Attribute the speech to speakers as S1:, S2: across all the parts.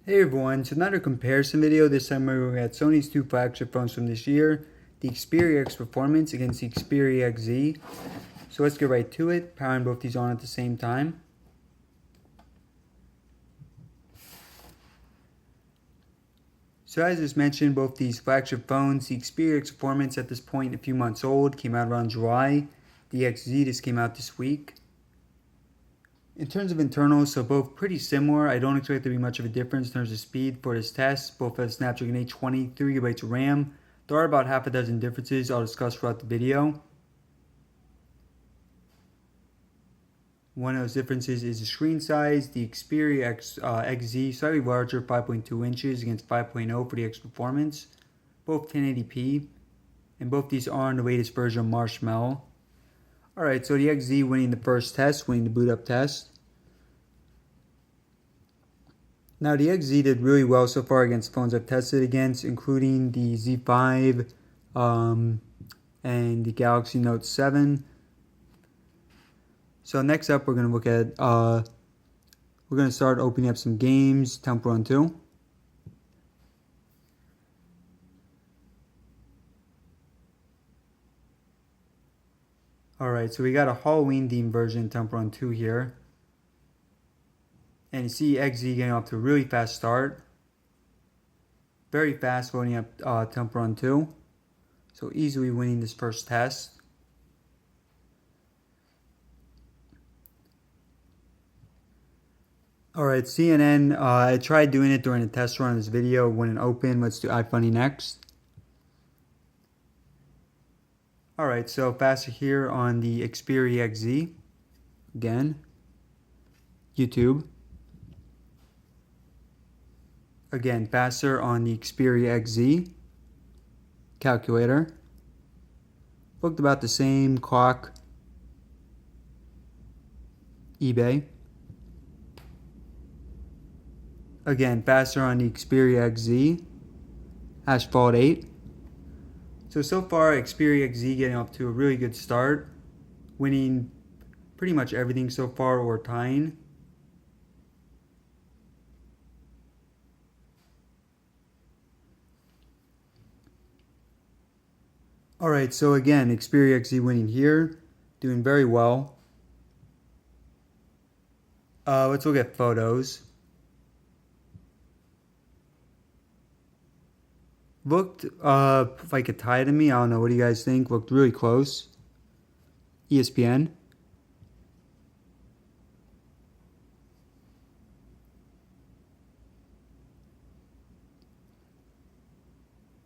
S1: Hey everyone, so another comparison video. This time we're looking at Sony's two flagship phones from this year, the Xperia X Performance against the Xperia XZ. So let's get right to it, powering both these on at the same time. So as just mentioned, both these flagship phones, the Xperia X Performance at this point a few months old, came out around July. The XZ just came out this week. In terms of internals, so both pretty similar. I don't expect there to be much of a difference in terms of speed for this test. Both have Snapdragon 820, 3GB of RAM. There are about half a dozen differences I'll discuss throughout the video. One of those differences is the screen size. The Xperia XZ slightly larger, 5.2 inches against 5.0 for the X Performance. Both 1080p, and both these are on the latest version of Marshmallow. Alright, so the XZ winning the first test, winning the boot up test. Now the XZ did really well so far against phones I've tested against, including the Z5 and the Galaxy Note 7. So next up we're going to look at, we're going to start opening up some games, Temple Run 2. Alright, so we got a Halloween themed version Temple Run 2 here. And you see XZ getting off to a really fast start. Very fast loading up Temple Run 2. So easily winning this first test. Alright, CNN, I tried doing it during the test run of this video. Wouldn't open. Let's do iFunny next. Alright, so faster here on the Xperia XZ. Again. YouTube. Again, faster on the Xperia XZ. Calculator. Looked about the same. Clock. eBay. Again, faster on the Xperia XZ. Asphalt 8. So far, Xperia XZ getting off to a really good start. Winning pretty much everything so far or tying. Alright, so again, Xperia XZ winning here. Doing very well. Let's look at photos. Looked like a tie to me. I don't know. What do you guys think? Looked really close. ESPN.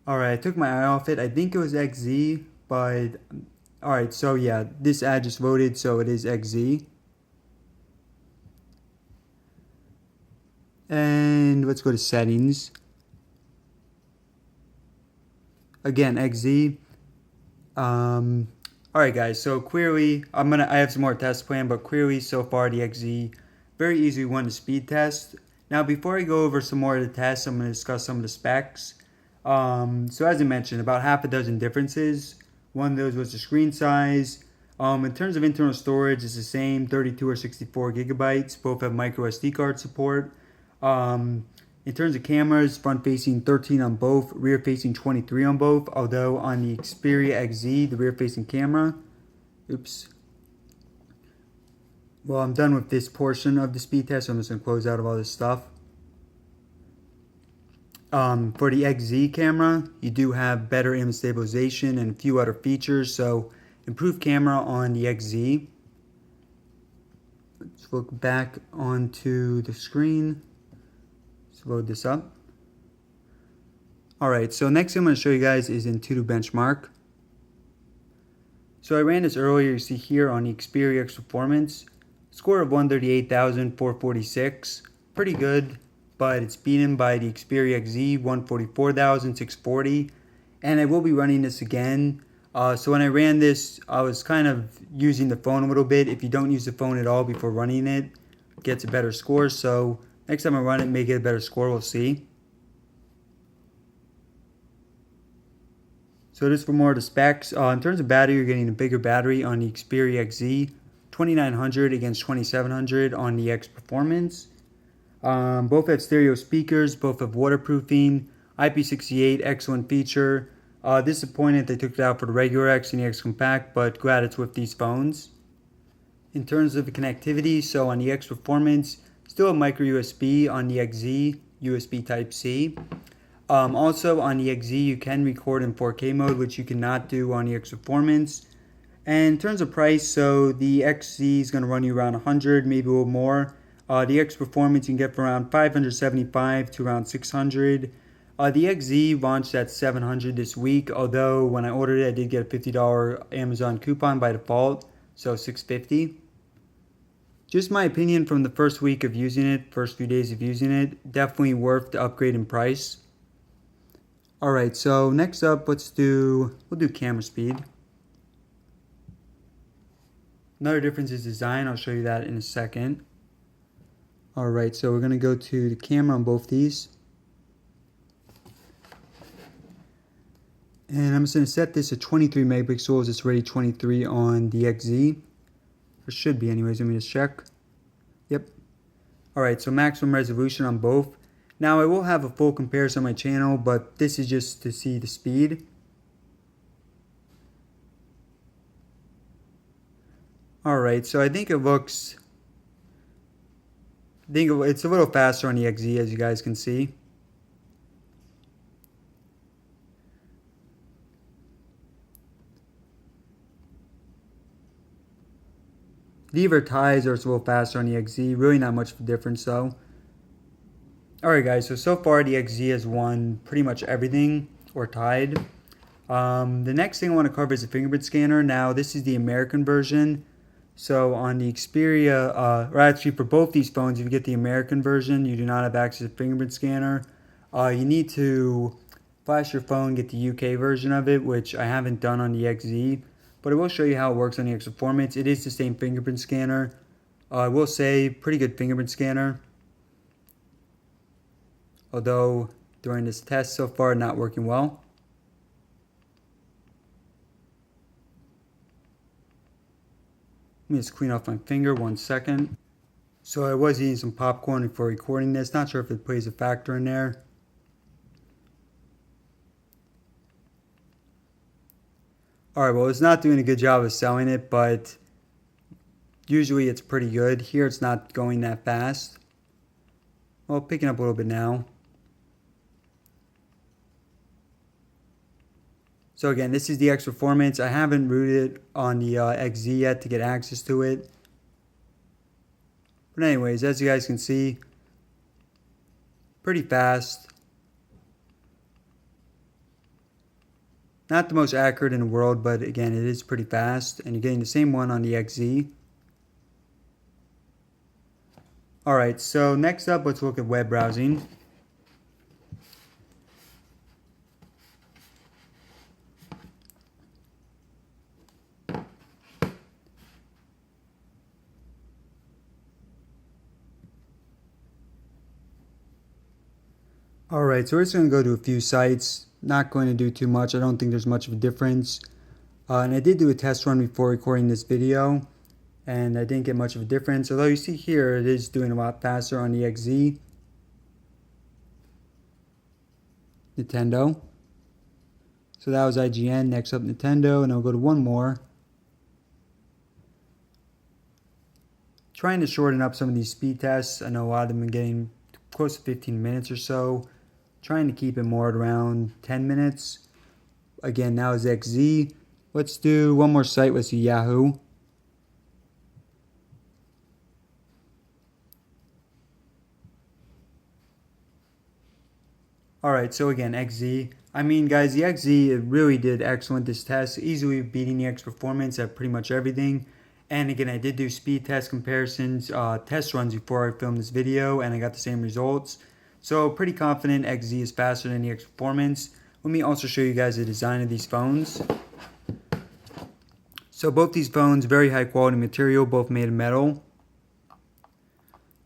S1: Alright, I took my eye off it. I think it was XZ, but... Alright, so yeah, this ad just voted, so it is XZ. And let's go to settings. Again, XZ. Alright guys, so clearly, I have some more tests planned, but clearly so far the XZ very easily won the speed test. Now before I go over some more of the tests, I'm going to discuss some of the specs. So as I mentioned, about half a dozen differences. One of those was the screen size. In terms of internal storage, it's the same, 32 or 64 gigabytes. Both have micro SD card support. In terms of cameras, front-facing 13 on both, rear-facing 23 on both. Although on the Xperia XZ, the rear-facing camera, well, I'm done with this portion of the speed test, so I'm just going to close out of all this stuff. For the XZ camera, you do have better image stabilization and a few other features, so improved camera on the XZ. Let's look back onto the screen. Let's load this up. Alright, so next thing I'm going to show you guys is AnTuTu benchmark. So I ran this earlier, you see here on the Xperia X Performance. Score of 138,446. Pretty good, but it's beaten by the Xperia XZ, 144,640. And I will be running this again. So when I ran this, I was kind of using the phone a little bit. If you don't use the phone at all before running it, it gets a better score. So next time I run it, may get a better score, we'll see. So just for more of the specs, in terms of battery, you're getting a bigger battery on the Xperia XZ, 2900 against 2700 on the X Performance. Both have stereo speakers, both have waterproofing, IP68, excellent feature. Disappointed they took it out for the regular X and the X Compact, but glad it's with these phones. In terms of the connectivity, so on the X Performance, still a micro USB. On the XZ, USB Type-C. Also on the XZ, you can record in 4K mode, which you cannot do on the X Performance. And in terms of price, so the XZ is going to run you around 100, maybe a little more. The X Performance you can get for around 575 to around 600. The XZ launched at 700 this week, although when I ordered it, I did get a $50 Amazon coupon by default, so $650. Just my opinion from the first week of using it, first few days of using it, definitely worth the upgrade in price. Alright, so next up, we'll do camera speed. Another difference is design, I'll show you that in a second. Alright, so we're going to go to the camera on both these. And I'm just going to set this at 23 megapixels. It's already 23 on the XZ. Or should be anyways, let me just check. Yep. Alright, so maximum resolution on both. Now I will have a full comparison on my channel, but this is just to see the speed. Alright, so I think it's a little faster on the XZ, as you guys can see. These are ties, or it's a little faster on the XZ. Really not much of a difference though. Alright guys, so far the XZ has won pretty much everything, or tied. The next thing I want to cover is the fingerprint scanner. Now this is the American version. So on the Xperia, or actually for both these phones, if you get the American version, you do not have access to fingerprint scanner. You need to flash your phone, get the UK version of it, which I haven't done on the XZ. But I will show you how it works on the X Performance. It is the same fingerprint scanner. I will say, pretty good fingerprint scanner. Although, during this test so far, not working well. Let me just clean off my finger, 1 second. So I was eating some popcorn before recording this. Not sure if it plays a factor in there. Alright, well it's not doing a good job of selling it, but usually it's pretty good. Here it's not going that fast. Well, picking up a little bit now. So again, this is the X Performance. I haven't rooted on the XZ yet to get access to it. But anyways, as you guys can see, pretty fast. Not the most accurate in the world, but again, it is pretty fast. And you're getting the same one on the XZ. Alright, so next up, let's look at web browsing. Alright, so we're just going to go to a few sites. Not going to do too much. I don't think there's much of a difference. And I did do a test run before recording this video, and I didn't get much of a difference. Although you see here, it is doing a lot faster on the XZ. Nintendo. So that was IGN. Next up, Nintendo, and I'll go to one more. Trying to shorten up some of these speed tests. I know a lot of them are getting close to 15 minutes or so. Trying to keep it more at around 10 minutes. Again, now is XZ. Let's do one more site. Let's do Yahoo. Alright, so again, XZ. I mean, guys, the XZ, it really did excellent this test. Easily beating the X Performance at pretty much everything. And again, I did do speed test comparisons, test runs before I filmed this video, and I got the same results. So pretty confident XZ is faster than the X Performance. Let me also show you guys the design of these phones. So both these phones, very high quality material, both made of metal.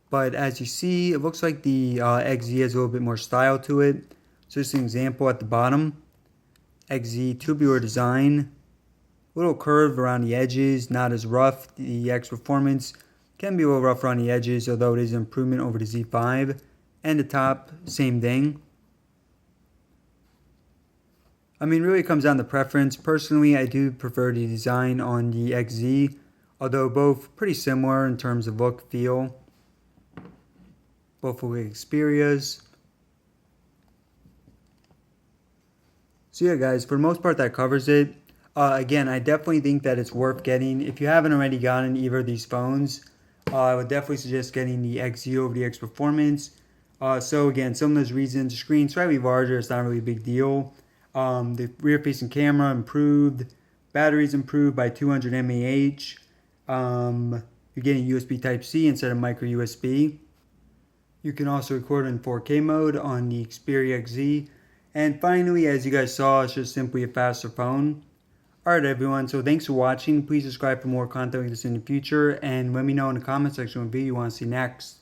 S1: But as you see, it looks like the XZ has a little bit more style to it. So just an example at the bottom. XZ tubular design. Little curve around the edges, not as rough. The X Performance Can be a little rougher on the edges, although it is an improvement over the Z5. And the top, same thing. I mean, really comes down to preference. Personally, I do prefer the design on the XZ, although both pretty similar in terms of look, feel. Both look like Xperias. So yeah, guys, for the most part, that covers it. Again, I definitely think that it's worth getting. If you haven't already gotten either of these phones, I would definitely suggest getting the XZ over the X Performance. So again, some of those reasons: the screen slightly larger, it's not really a big deal. The rear-facing camera improved, batteries improved by 200 mAh. You're getting USB Type-C instead of micro USB. You can also record in 4K mode on the Xperia XZ. And finally, as you guys saw, it's just simply a faster phone. Alright everyone, so thanks for watching. Please subscribe for more content like this in the future, and let me know in the comment section what video you want to see next.